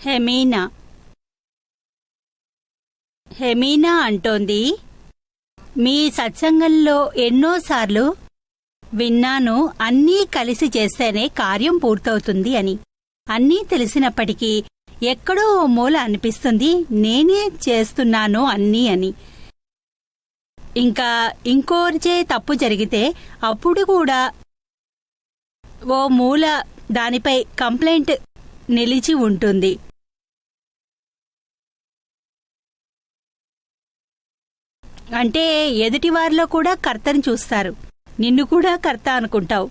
హెమీనా హెమీనా అంటోంది, మీ సత్సంగంలో ఎన్నోసార్లు విన్నాను అన్నీ కలిసి చేస్తేనే కార్యం పూర్తవుతుంది అని. అన్నీ తెలిసినప్పటికీ ఎక్కడో ఓ మూల అనిపిస్తుంది నేనే చేస్తున్నాను అన్నీ అని. ఇంకా ఇంకోరిచే తప్పు జరిగితే అప్పుడు కూడా ఓ మూల దానిపై కంప్లైంట్ నిలిచి ఉంటుంది. అంటే ఎదుటివారిలో కూడా కర్తని చూస్తారు, నిన్ను కూడా కర్త అనుకుంటావు.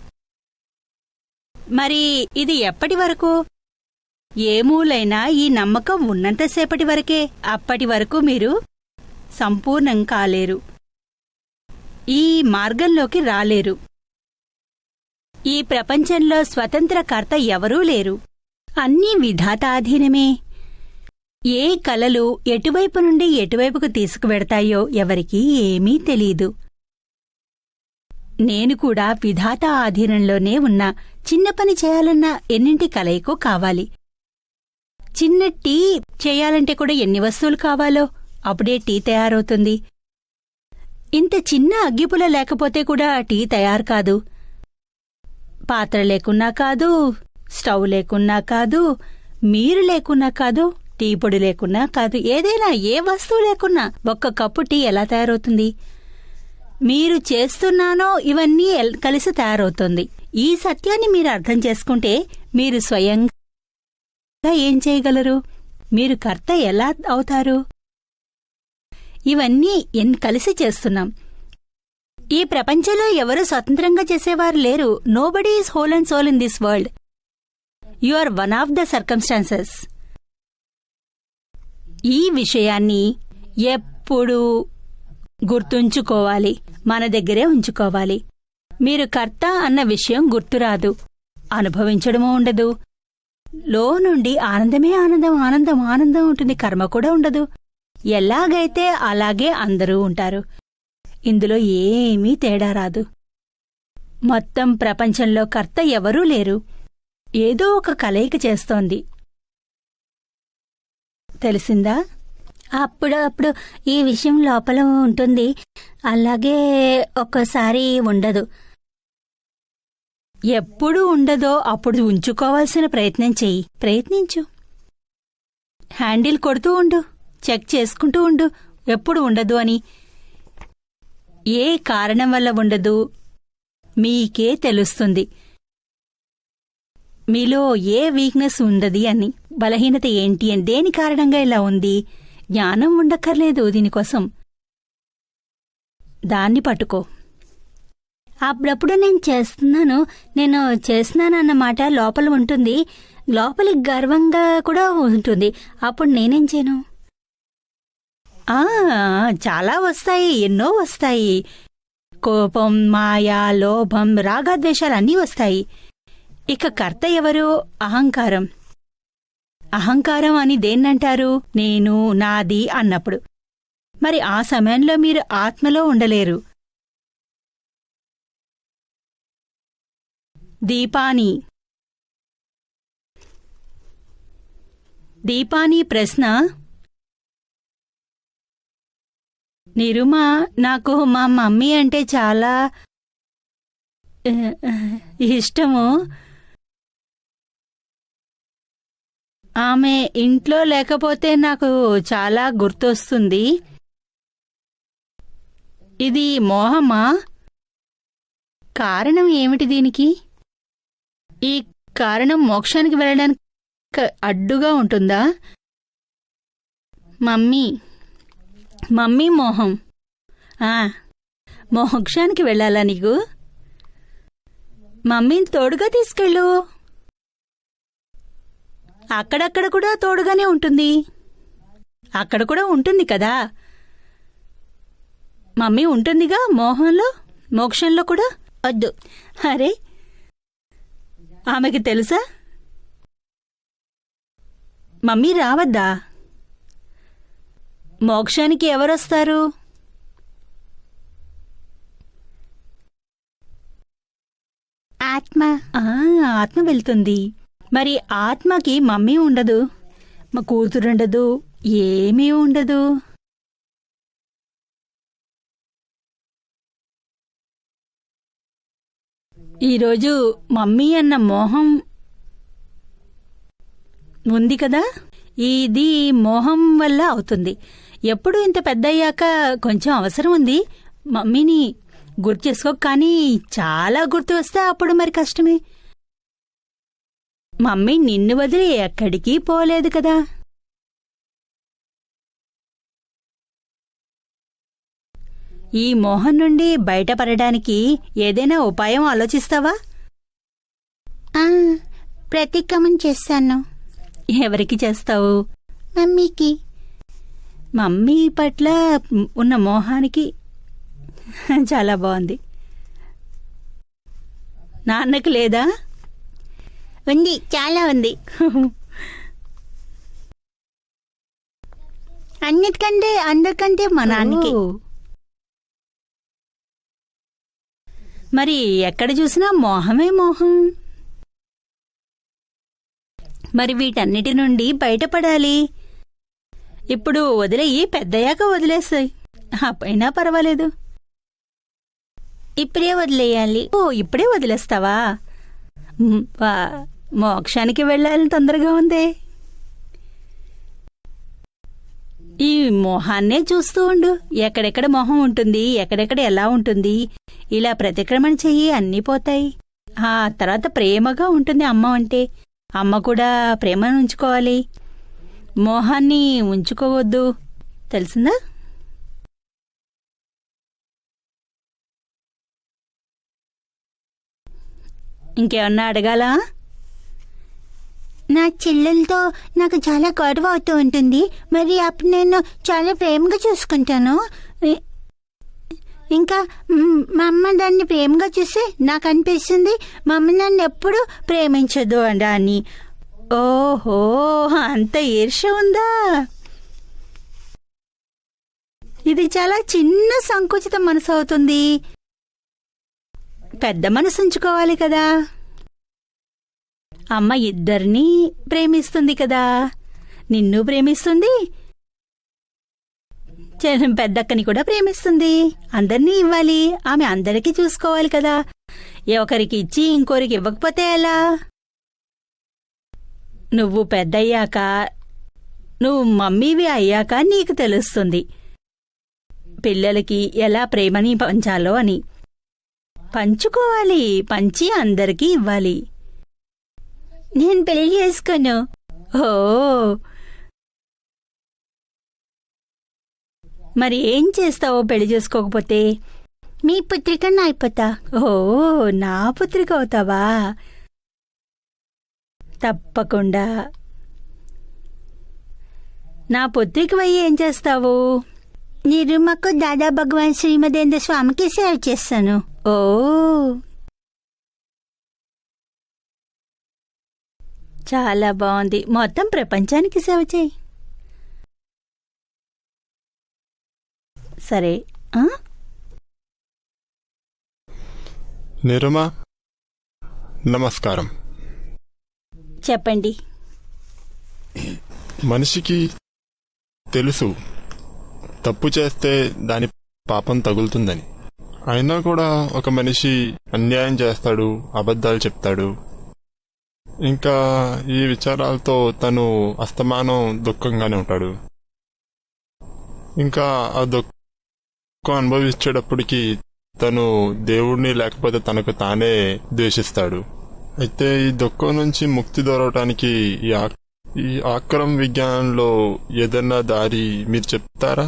మరి ఇది ఎప్పటి వరకు? ఏ మూలైనా ఈ నమ్మకం ఉన్నంతసేపటి వరకే. అప్పటి వరకు మీరు సంపూర్ణం కాలేరు, ఈ మార్గంలోకి రాలేరు. ఈ ప్రపంచంలో స్వతంత్ర కర్త ఎవరూ లేరు, అన్నీ విధాతాధీనమే. ఏ కలలు ఎటువైపు నుండి ఎటువైపుకు తీసుకువెడతాయో ఎవరికీ ఏమీ తెలీదు. నేను కూడా విధాత ఆధీనంలోనే ఉన్నా. చిన్న పని చేయాలన్నా ఎన్నింటి కలయికో కావాలి. చిన్న టీ చేయాలంటే కూడా ఎన్ని వస్తువులు కావాలో అప్పుడే టీ తయారవుతుంది. ఇంత చిన్న అగ్గిపుల లేకపోతే కూడా టీ తయారు కాదు. పాత్ర లేకున్నా కాదు, స్టవ్ లేకున్నా కాదు, మీరు లేకున్నా కాదు, టీ పొడి లేకున్నా కాదు, ఏదైనా ఏ వస్తువు లేకున్నా ఒక్క కప్పు టీ ఎలా తయారవుతుంది? మీరు చేస్తున్నానో ఇవన్నీ కలిసి తయారవుతుంది. ఈ సత్యాన్ని మీరు అర్థం చేసుకుంటే మీరు స్వయంగా ఏం చేయగలరు? మీరు కర్త ఎలా అవుతారు? ఇవన్నీ కలిసి చేస్తున్నాం. ఈ ప్రపంచంలో ఎవరూ స్వతంత్రంగా చేసేవారు లేరు. Nobody is whole and sole in this world. You are one of the circumstances. ఈ విషయాన్ని ఎప్పుడూ గుర్తుంచుకోవాలి, మన దగ్గరే ఉంచుకోవాలి. మీరు కర్త అన్న విషయం గుర్తురాదు, అనుభవించడమూ ఉండదు. లో నుండి ఆనందమే ఆనందం, ఆనందం ఆనందం ఉంటుంది. కర్మ కూడా ఉండదు. ఎలాగైతే అలాగే అందరూ ఉంటారు. ఇందులో ఏమీ తేడా రాదు. మొత్తం ప్రపంచంలో కర్త ఎవరూ లేరు. ఏదో ఒక కలయిక చేస్తోంది. తెలిసిందా? అప్పుడప్పుడు ఈ విషయం లోపల ఉంటుంది, అలాగే ఒక్కోసారి ఉండదు. ఎప్పుడు ఉండదో అప్పుడు ఉంచుకోవాల్సిన ప్రయత్నం చెయ్యి. ప్రయత్నించు. హ్యాండిల్ కొడుతూ ఉండు, చెక్ చేసుకుంటూ ఉండు ఎప్పుడు ఉండదు అని. ఏ కారణం వల్ల ఉండదు మీకే తెలుస్తుంది. మీలో ఏ వీక్నెస్ ఉండది అని, బలహీనత ఏంటి అని, దేని కారణంగా ఇలా ఉంది. జ్ఞానం ఉండక్కర్లేదు దీనికోసం. దాన్ని పట్టుకో. అప్పుడప్పుడు నేను చేస్తున్నానన్నమాట లోపల ఉంటుంది. లోపలి గర్వంగా కూడా ఉంటుంది. అప్పుడు నేనేం చేయను? చాలా వస్తాయి, ఎన్నో వస్తాయి. కోపం, మాయా, లోభం, రాగద్వేషాలన్నీ వస్తాయి. ఇక కర్త ఎవరు? అహంకారం. అహంకారం అని దేన్నంటారు? నేను, నాది అన్నప్పుడు. మరి ఆ సమయంలో మీరు ఆత్మలో ఉండలేరు. దీపాని ప్రశ్న. నిరుమా, నాకు మా మమ్మీ అంటే చాలా ఇష్టము. ఆమె ఇంట్లో లేకపోతే నాకు చాలా గుర్తొస్తుంది. ఇది మోహమా? కారణం ఏమిటి దీనికి? ఈ కారణం మోక్షానికి వెళ్ళడానికి అడ్డుగా ఉంటుందా? మమ్మీ మోహం. మోక్షానికి వెళ్ళాలా నీకు? మమ్మీని తోడుగా తీసుకెళ్ళు. అక్కడక్కడ కూడా తోడుగానే ఉంటుంది. అక్కడ కూడా ఉంటుంది కదా. మమ్మీ ఉంటుందిగా మోహంలో, మోక్షంలో కూడా. వద్దు. అరే, ఆమెకి తెలుసా? మమ్మీ రావద్దా? మోక్షానికి ఎవరొస్తారు? ఆత్మ. ఆత్మ వెళ్తుంది. మరి ఆత్మకి మమ్మీ ఉండదు. మా కూతురుండదు, ఏమీ ఉండదు. ఈరోజు మమ్మీ అన్న మోహం ఉంది కదా, ఇది మోహం వల్ల అవుతుంది. ఎప్పుడు ఇంత పెద్దయ్యాక కొంచెం అవసరం ఉంది మమ్మీని గుర్తు చేసుకో, కానీ చాలా గుర్తు వస్తే అప్పుడు మరి కష్టమే. మమ్మీ నిన్ను వదిలి ఎక్కడికి పోలేదు కదా. ఈ మోహం నుండి బయటపడడానికి ఏదైనా ఉపాయం ఆలోచిస్తావా? ప్రతిక్రమణ చేస్తాను. ఎవరికి చేస్తావు? మమ్మీకి. మమ్మీ పట్ల ఉన్న మోహానికి చాలా బాగుంది. నాన్నకు లేదా? ఉంది, చాలా ఉంది. అన్నిటికంటే అందరికంటే మా నాన్నకి. మరి ఎక్కడ చూసినా మోహమే మోహం. మరి వీటన్నిటి నుండి బయటపడాలి. ఇప్పుడు వదిలేయి, పెద్దయ్యాక వదిలేస్తాయి, అప్పైనా పర్వాలేదు. ఇప్పుడే వదిలేయాలి. ఓ, ఇప్పుడే వదిలేస్తావా? మోక్షానికి వెళ్ళాలని తొందరగా ఉందే. ఈ మోహాన్నే చూస్తూ ఉండు. ఎక్కడెక్కడ మోహం ఉంటుంది, ఎక్కడెక్కడ ఎలా ఉంటుంది, ఇలా ప్రతిక్రమణ చెయ్యి, అన్నీ పోతాయి. ఆ తర్వాత ప్రేమగా ఉంటుంది అమ్మ అంటే. అమ్మ కూడా ప్రేమను ఉంచుకోవాలి, మోహాన్ని ఉంచుకోవద్దు. తెలిసిందా? ఇంకేమన్నా అడగాలా? నా చెల్లెలతో నాకు చాలా గొడవ అవుతూ ఉంటుంది. మరి అప్పుడు నేను చాలా ప్రేమగా చూసుకుంటాను. ఇంకా మా అమ్మ దాన్ని ప్రేమగా చూసి నాకు అనిపిస్తుంది మా అమ్మ నన్ను ఎప్పుడు ప్రేమించదు అని. ఓహో, అంత ఈర్ష్య ఉందా? ఇది చాలా చిన్న సంకుచిత మనసు అవుతుంది. పెద్ద మనసు ఉంచుకోవాలి కదా. అమ్మ ఇద్దరినీ ప్రేమిస్తుంది కదా, నిన్ను ప్రేమిస్తుంది, పెద్దక్కని కూడా ప్రేమిస్తుంది. అందర్నీ ఇవ్వాలి, ఆమె అందరికీ చూసుకోవాలి కదా. ఒకరికి ఇచ్చి ఇంకోరికి ఇవ్వకపోతే ఎలా? నువ్వు పెద్దయ్యాక, నువ్వు మమ్మీవి అయ్యాక నీకు తెలుస్తుంది పిల్లలకి ఎలా ప్రేమని పంచాలో అని. పంచుకోవాలి, పంచి అందరికీ ఇవ్వాలి. నేను పెళ్లి చేసుకోను. ఓ, మరి ఏం చేస్తావో పెళ్లి చేసుకోకపోతే? మీ పుత్రిక నా అయిపోతా. ఓ, నా పుత్రిక అవుతావా? తప్పకుండా. నా పుత్రికవయ్యి ఏం చేస్తావు? నిరుమకు దాదా భగవాన్ శ్రీమదేంద్ర స్వామికి సేవ చేస్తాను. ఓ, చాలా బాగుంది. మొత్తం ప్రపంచానికి సేవ చేయి. సరే. నిరుమా, నమస్కారం. చెప్పండి. మనిషికి తెలుసు తప్పు చేస్తే దాని పాపం తగులుతుందని. అయినా కూడా ఒక మనిషి అన్యాయం చేస్తాడు, అబద్ధాలు చెప్తాడు. ఇంకా ఈ విచారాలతో తను అస్తమానం దుఃఖంగానే ఉంటాడు. ఇంకా ఆ దుఃఖం అనుభవించేటప్పటికి తను దేవుణ్ణి లేకపోతే తనకు తానే ద్వేషిస్తాడు. అయితే ఈ దుఃఖం నుంచి ముక్తి దొరకటానికి ఈ ఆక్రమ విజ్ఞానంలో ఏదన్నా దారి మీరు చెప్తారా?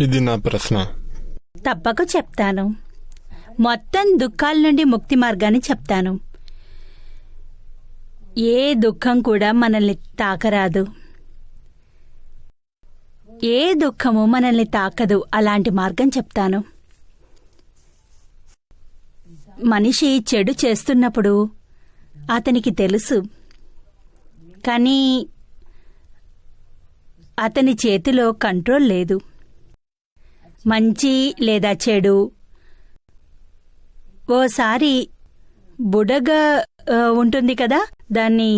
ఇది నా ప్రశ్న. తప్పక చెప్తాను. మొత్తం దుఃఖాల నుండి ముక్తి మార్గాన్ని చెప్తాను. ఏ దుఃఖం కూడా మనల్ని తాకరాదు, ఏ దుఃఖము మనల్ని తాకదు. అలాంటి మార్గం చెప్తాను. మనిషి చెడు చేస్తున్నప్పుడు అతనికి తెలుసు, కానీ అతని చేతిలో కంట్రోల్ లేదు. మంచి లేదా చెడు ఓసారి బుడగ ఉంటుంది కదా, దాన్ని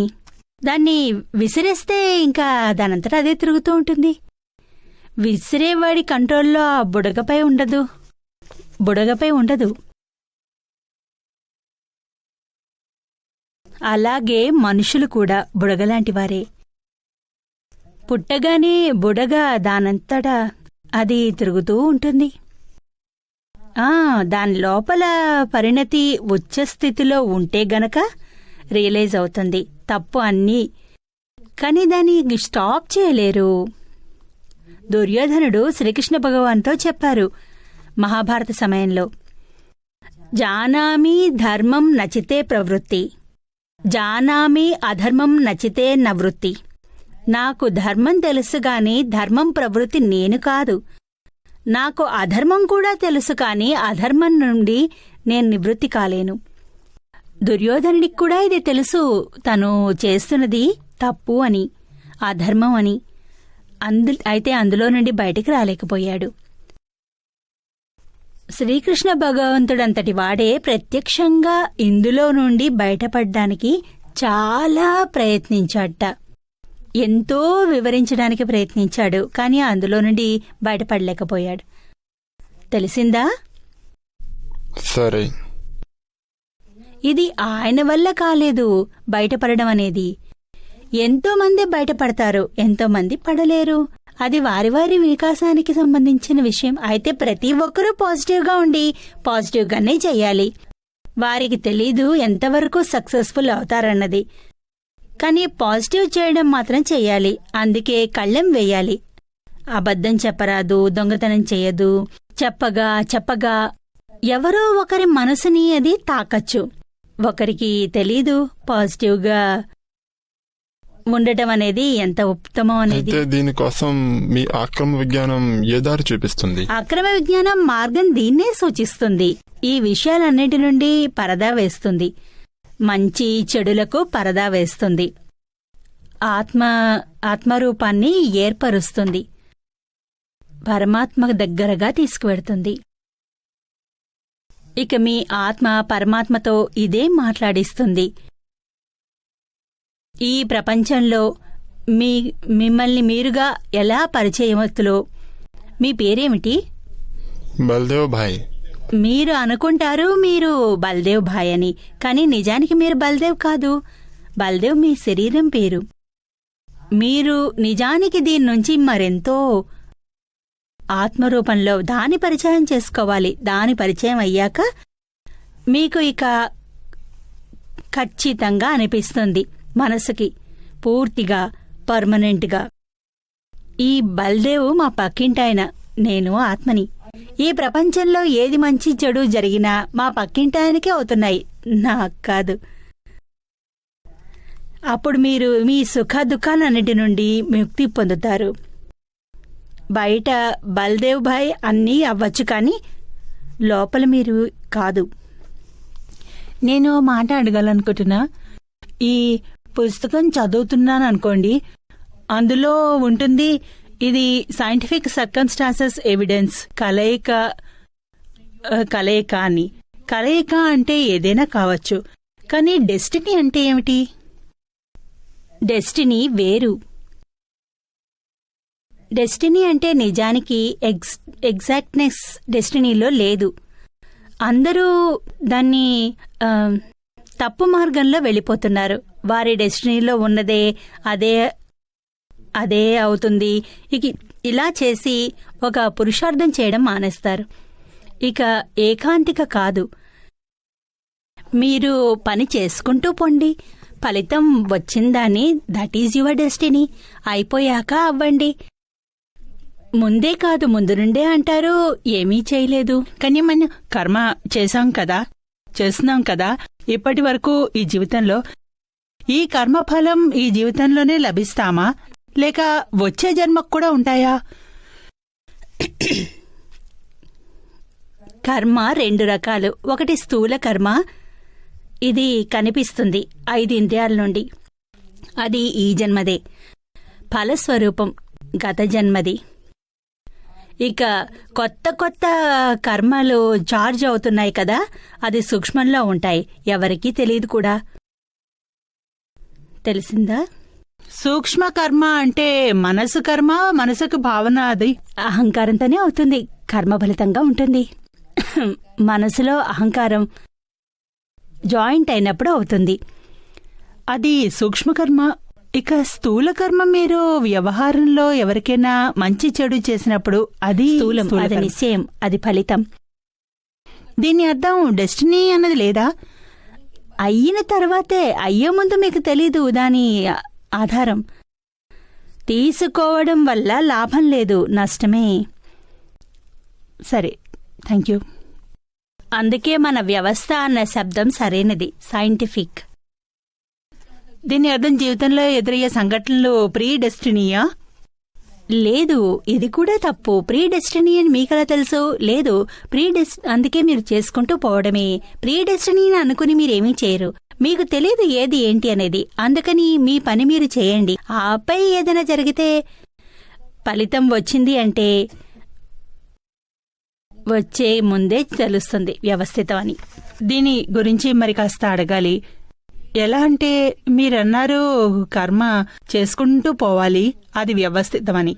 దాన్ని విసిరేస్తే ఇంకా దానంతటా అదే తిరుగుతూ ఉంటుంది. విసిరేవాడి కంట్రోల్లో ఆ బుడగపై ఉండదు. అలాగే మనుషులు కూడా బుడగలాంటి వారే. పుట్టగానే బుడగ దానంతటా అది తిరుగుతూ ఉంటుంది. దాని లోపల పరిణతి ఉచ్చస్థితిలో ఉంటే గనక రియలైజ్ అవుతుంది తప్పు అన్నీ. కాని దాన్ని స్టాప్ చేయలేరు. దుర్యోధనుడు శ్రీకృష్ణ భగవాన్తో చెప్పారు మహాభారత సమయంలో, జానామి ధర్మం నచితే ప్రవృత్తి, జానామి అధర్మం నచితే నవృత్తి. నాకు ధర్మం తెలుసు గాని ధర్మం ప్రవృత్తి నేను కాదు. నాకు అధర్మం కూడా తెలుసు కాని అధర్మం నుండి నేను నివృత్తి కాలేను. దుర్యోధనుడికి కూడా ఇది తెలుసు, తను చేస్తున్నది తప్పు అని, అధర్మం అని. అయితే అందులో నుండి బయటికి రాలేకపోయాడు. శ్రీకృష్ణ భగవంతుడంతటి వాడే ప్రత్యక్షంగా ఇందులో నుండి బయటపడ్డానికి చాలా ప్రయత్నించాడట. ఎంతో వివరించడానికి ప్రయత్నించాడు, కాని అందులో నుండి బయటపడలేకపోయాడు. తెలిసిందా? సరే. ఇది ఆయన వల్ల కాలేదు బయటపడడం అనేది. ఎంతో మంది బయటపడతారు, ఎంతో మంది పడలేరు. అది వారి వారి వికాసానికి సంబంధించిన విషయం. అయితే ప్రతి ఒక్కరూ పాజిటివ్గా ఉండి పాజిటివ్గానే చెయ్యాలి. వారికి తెలీదు ఎంతవరకు సక్సెస్ఫుల్ అవుతారన్నది. కానీ పాజిటివ్ చేయడం మాత్రం చెయ్యాలి. అందుకే కళ్ళెం వేయాలి. అబద్ధం చెప్పరాదు, దొంగతనం చెయ్యదు. చెప్పగా ఎవరో ఒకరి మనసుని అది తాకచ్చు. ఒకరికి తెలీదు పాజిటివ్గా ఉండటం అనేది ఎంత ఉత్తమం అనేది. దీనికోసం మీ అక్రమ విజ్ఞానం ఏ దారి చూపిస్తుంది? అక్రమ విజ్ఞానం మార్గం దీన్నే సూచిస్తుంది. ఈ విషయాలన్నిటి నుండి పరదా వేస్తుంది. మంచి చెడులకు పరదా వేస్తుంది. ఆత్మరూపాన్ని ఏర్పరుస్తుంది. పరమాత్మ దగ్గరగా తీసుకువెడుతుంది. ఇక మీ ఆత్మ పరమాత్మతో ఇదే మాట్లాడిస్తుంది. ఈ ప్రపంచంలో మిమ్మల్ని మీరుగా ఎలా పరిచయమవుతులో. మీ పేరేమిటి? బల్దేవ్ భాయ్. మీరు అనుకుంటారు మీరు బల్దేవ్ భాయ్ అని, కానీ నిజానికి మీరు బల్దేవ్ కాదు. బల్దేవ్ మీ శరీరం పేరు. మీరు నిజానికి దీని నుంచి మరెంతో ఆత్మరూపంలో దాని పరిచయం చేసుకోవాలి. దాని పరిచయం అయ్యాక మీకు ఇక ఖచ్చితంగా అనిపిస్తుంది మనసుకి పూర్తిగా పర్మనెంట్గా, ఈ బల్దేవ్ మా పక్కింటాయన, నేను ఆత్మని. ఈ ప్రపంచంలో ఏది మంచి చెడు జరిగినా మా పక్కింటాయనకే అవుతున్నాయి, నాకు కాదు. అప్పుడు మీరు మీ సుఖ దుఃఖాలన్నిటి నుండి ముక్తి పొందుతారు. బయట బల్దేవ్ భాయ్ అన్నీ అవ్వచ్చు, కానీ లోపల మీరు కాదు. నేను మాట అడగాలనుకుంటున్నా. ఈ పుస్తకం చదువుతున్నాను అనుకోండి, అందులో ఉంటుంది ఇది సైంటిఫిక్ సర్కమ్స్టాన్సెస్ ఎవిడెన్స్ కలయిక అని. కలయిక అంటే ఏదైనా కావచ్చు, కానీ డెస్టినీ అంటే ఏమిటి? డెస్టినీ వేరు. డెస్టినీ అంటే నిజానికి ఎగ్జాక్ట్నెస్ డెస్టినీలో లేదు. అందరూ దాన్ని తప్పు మార్గంలో వెళ్ళిపోతున్నారు. వారి డెస్టినీలో ఉన్నదే అదే అవుతుంది. ఇలా చేసి ఒక పురుషార్థం చేయడం మానేస్తారు. ఇక ఏకాంతిక కాదు. మీరు పని చేసుకుంటూ పొండి, ఫలితం వచ్చిందాన్ని దట్ ఈజ్ యువర్ డెస్టినీ. అయిపోయాక అవ్వండి. ముందే కాదు, ముందు నుండే అంటారు ఏమీ చేయలేదు. కానీ మనం కర్మ చేస్తున్నాం కదా ఇప్పటి వరకు ఈ జీవితంలో. ఈ కర్మఫలం ఈ జీవితంలోనే లభిస్తామా, లేక వచ్చే జన్మకు కూడా ఉంటాయా? కర్మ రెండు రకాలు. ఒకటి స్థూల కర్మ, ఇది కనిపిస్తుంది 5 ఇంద్రియాల నుండి, అది ఈ జన్మదే. ఫలస్వరూపం గత జన్మది. ఇక కొత్త కర్మలు చార్జ్ అవుతున్నాయి కదా, అది సూక్ష్మంలో ఉంటాయి, ఎవరికీ తెలియదు కూడా. తెలిసిందా? సూక్ష్మ కర్మ అంటే మనసు కర్మ, మనసుకు భావన అది. అహంకారంతోనే అవుతుంది, కర్మఫలితంగా ఉంటుంది. మనసులో అహంకారం జాయింట్ అయినప్పుడు అవుతుంది. అది సూక్ష్మకర్మ. ఇక స్థూల కర్మ మీరు వ్యవహారంలో ఎవరికైనా మంచి చెడు చేసినప్పుడు అది స్థూలం, స్థూల అది కర్మ. నిశ్చయం, అది ఫలితం. దీని అర్థం డెస్టినీ అన్నది లేదా? అయిన తర్వాతే, అయ్యే ముందు మీకు తెలీదు దాని ఆధారం. తీసుకోవడం వల్ల లాభం లేదు, నష్టమే. సరే, థ్యాంక్ యూ. అందుకే మన వ్యవస్థ అన్న శబ్దం సరైనది, సైంటిఫిక్. దీని అర్థం జీవితంలో ఎదురయ్యే సంఘటనలు ప్రీ డెస్టినీయా? లేదు, ఇది కూడా తప్పు. ప్రీ డెస్టినీ అని మీకలా తెలుసు? లేదు, అందుకే మీరు చేసుకుంటూ పోవడమే. ప్రీ డెస్టినీ అనుకుని మీరేమీ చేయరు. మీకు తెలియదు ఏది ఏంటి అనేది. అందుకని మీ పని మీరు చేయండి. ఆపై ఏదైనా జరిగితే ఫలితం వచ్చింది అంటే వచ్చే ముందే తెలుస్తుంది వ్యవస్థితం అని. దీని గురించి మరి కాస్త అడగాలి. ఎలా అంటే మీరన్నారు కర్మ చేసుకుంటూ పోవాలి, అది వ్యవస్థితమని.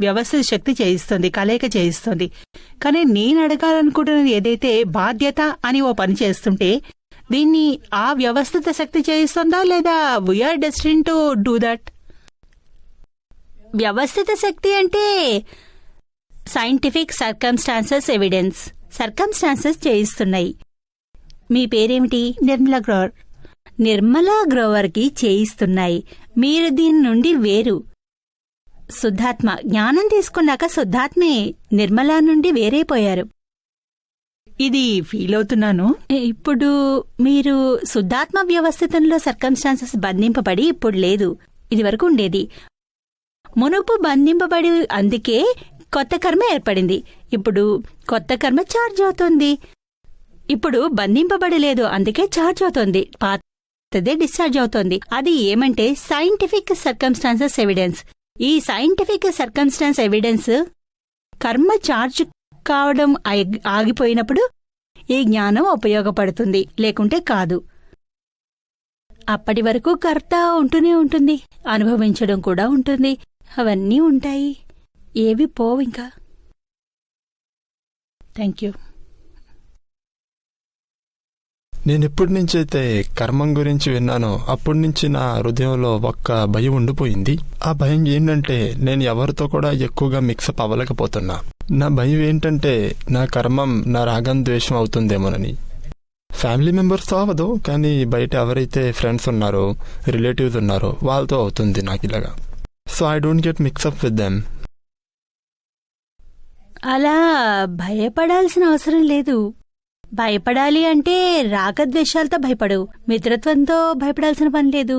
వ్యవస్థిత శక్తి చేయిస్తుంది, కలయిక చేయిస్తుంది. కానీ నేను అడగాలనుకుంటున్నది ఏదైతే బాధ్యత అని ఓ పని చేస్తుంటే దీన్ని ఆ వ్యవస్థిత శక్తి చేయిస్తుందా, లేదా వీఆర్ డెస్టిన్ టు డూ దట్? వ్యవస్థిత శక్తి అంటే సైంటిఫిక్ సర్కమ్స్టాన్సెస్ ఎవిడెన్స్. సర్కమ్స్టాన్సెస్ చేయిస్తున్నాయి. మీ పేరేమిటి? నిర్మలా గ్రోవర్. నిర్మలా గ్రోవర్కి చేయిస్తున్నాయి. మీరు దీని నుండి వేరు. శుద్ధాత్మ జ్ఞానం తీసుకున్నాక శుద్ధాత్మే నిర్మలా నుండి వేరైపోయారు. ఇది ఫీల్ అవుతున్నాను. ఇప్పుడు మీరు శుద్ధాత్మ వ్యవస్థితంలో సర్కమ్స్టాన్సెస్ బంధింపబడి ఇప్పుడు లేదు. ఇది వరకు ఉండేది. మునుపు బంధింపబడి, అందుకే కొత్త కర్మ ఏర్పడింది. ఇప్పుడు కొత్త కర్మ ఛార్జ్ అవుతుంది. ఇప్పుడు బంధింపబడలేదు, అందుకే ఛార్జ్ అవుతోంది. పాతదే డిశ్చార్జ్ అవుతోంది. అది ఏమంటే సైంటిఫిక్ సర్కమ్స్టాన్సెస్ ఎవిడెన్స్. ఈ సైంటిఫిక్ సర్కమ్స్టాన్స్ ఎవిడెన్స్ కర్మ ఛార్జ్ కావడం ఆగిపోయినప్పుడు ఈ జ్ఞానం ఉపయోగపడుతుంది, లేకుంటే కాదు. అప్పటి వరకు కర్త ఉంటూనే ఉంటుంది, అనుభవించడం కూడా ఉంటుంది. అవన్నీ ఉంటాయి, ఏవి పోవు ఇంకా. Thank you. నేనెప్పటి నుంచైతే కర్మం గురించి విన్నానో అప్పటి నుంచి నా హృదయంలో ఒక్క భయం ఉండిపోయింది. ఆ భయం ఏంటంటే నేను ఎవరితో కూడా ఎక్కువగా మిక్సప్ అవ్వలేకపోతున్నా. నా భయం ఏంటంటే నా కర్మం నా రాగం ద్వేషం అవుతుందేమోనని. ఫ్యామిలీ మెంబర్స్తో అవ్వదు, కానీ బయట ఎవరైతే ఫ్రెండ్స్ ఉన్నారో, రిలేటివ్స్ ఉన్నారో వాళ్ళతో అవుతుంది నాకు ఇలాగా. So I don't get mix up with them. అలా భయపడాల్సిన అవసరం లేదు. భయపడాలి అంటే రాగద్వేషాలతో భయపడు, మిత్రత్వంతో భయపడాల్సిన పని లేదు.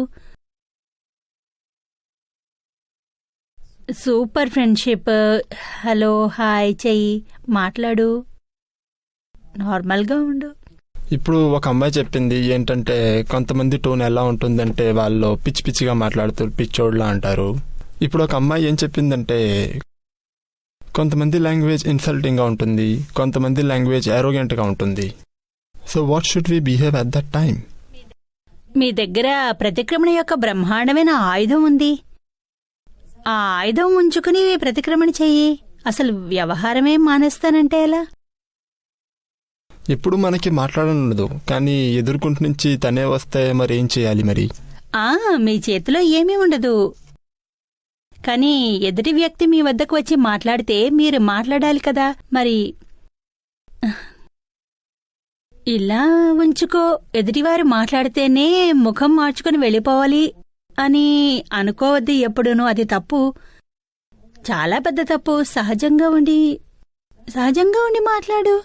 సూపర్ ఫ్రెండ్షిప్, హలో హాయ్ చెయ్యి, మాట్లాడు, నార్మల్గా ఉండు. ఇప్పుడు ఒక అమ్మాయి చెప్పింది ఏంటంటే కొంతమంది టోన్ ఎలా ఉంటుందంటే వాళ్ళు పిచ్చి పిచ్చిగా మాట్లాడుతూ పిచ్చోడ్లా అంటారు. ఇప్పుడు ఒక అమ్మాయి ఏం చెప్పిందంటే కొంతమంది లాంగ్వేజ్ ఇన్సల్టింగ్గా ఉంటుంది, కొంతమంది లాంగ్వేజ్ అరోగెంట్గా ఉంటుంది. So what should we behave at that time? మీ దగ్గర ప్రతిక్రమణ యొక్క బ్రహ్మాండమైన ఆయుధం ఉంది. ఆ ఆయుధం ఉంచుకుని ప్రతిక్రమణ చెయ్యి. అసలు వ్యవహారమేం మానేస్తానంటే ఎలా? ఎప్పుడు మనకి మాట్లాడనుండదు, కానీ ఎదుర్కొంటు నుంచి తనే వస్తే మరి ఏం చేయాలి? మరి మీ చేతిలో ఏమీ ఉండదు, కానీ ఎదుటి వ్యక్తి మీ వద్దకు వచ్చి మాట్లాడితే మీరు మాట్లాడాలి కదా. మరి ఇలా ఉంచుకో. ఎదుటివారు మాట్లాడితేనే ముఖం మార్చుకుని వెళ్ళిపోవాలి అని అనుకోవద్దు ఎప్పుడూనూ. అది తప్పు, చాలా పెద్ద తప్పు. సహజంగా ఉండి మాట్లాడు.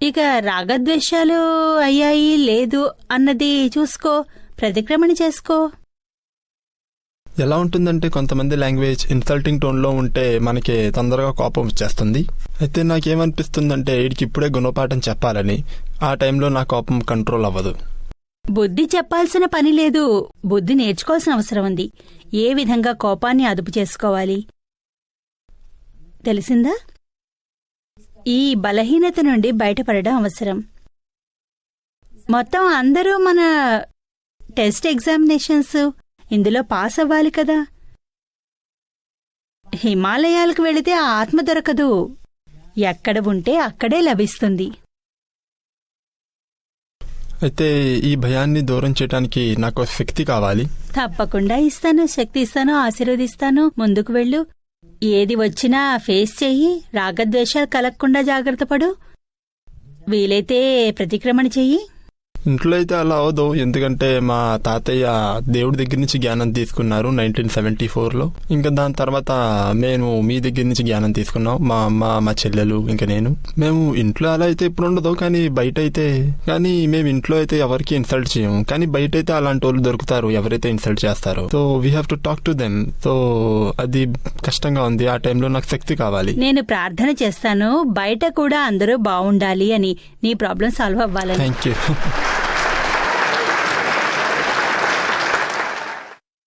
ఇక రాగద్వేషాలు అయ్యాయి లేదు అన్నది చూసుకో, ప్రతిక్రమణ చేసుకో. ఎలా ఉంటుందంటే కొంతమంది లాంగ్వేజ్ ఇన్సల్టింగ్ టోన్లో ఉంటే మనకి తొందరగా కోపం వచ్చేస్తుంది. అయితే నాకేమనిపిస్తుందంటే వీడికి ఇప్పుడే గుణపాఠం చెప్పాలని. ఆ టైంలో నా కోపం కంట్రోల్ అవ్వదు. బుద్ధి చెప్పాల్సిన పని లేదు, బుద్ధి నేర్చుకోవాల్సిన అవసరం ఉంది. ఏ విధంగా కోపాన్ని అదుపు చేసుకోవాలి తెలిసిందా? ఈ బలహీనత నుండి బయటపడడం అవసరం. మొత్తం అందరూ మన టెస్ట్ ఎగ్జామినేషన్స్, ఇందులో పాస్ అవ్వాలి కదా. హిమాలయాలకు వెళితే ఆ ఆత్మ దొరకదు, ఎక్కడ ఉంటే అక్కడే లభిస్తుంది. అయితే ఈ భయాన్ని దూరం చేయడానికి నాకు ఒక శక్తి కావాలి. తప్పకుండా ఇస్తాను, శక్తి ఇస్తాను, ఆశీర్వదిస్తాను. ముందుకు వెళ్ళు. ఏది వచ్చినా ఫేస్ చెయ్యి. రాగద్వేషాలు కలగకుండా జాగ్రత్త పడు. వీలైతే ప్రతిక్రమణ చెయ్యి. ఇంట్లో అయితే అలా అవదు, ఎందుకంటే మా తాతయ్య దేవుడి దగ్గర నుంచి జ్ఞానం తీసుకున్నారు 1974లో. ఇంకా దాని తర్వాత మేము మీ దగ్గర నుంచి జ్ఞానం తీసుకున్నాం, మా అమ్మ, మా చెల్లెలు, ఇంకా నేను. మేము ఇంట్లో అలా అయితే ఇప్పుడు ఉండదు, కానీ బయట అయితే, కానీ మేము ఇంట్లో అయితే ఎవరికి ఇన్సల్ట్ చేయము, కానీ బయట అయితే అలాంటి వాళ్ళు దొరుకుతారు ఎవరైతే ఇన్సల్ట్ చేస్తారో. So we have to talk to them. So అది కష్టంగా ఉంది. ఆ టైంలో నాకు శక్తి కావాలి. నేను ప్రార్థన చేస్తాను, బయట కూడా అందరూ బావుండాలి అని, నీ ప్రాబ్లం సాల్వ్ అవ్వాలని. Thank you.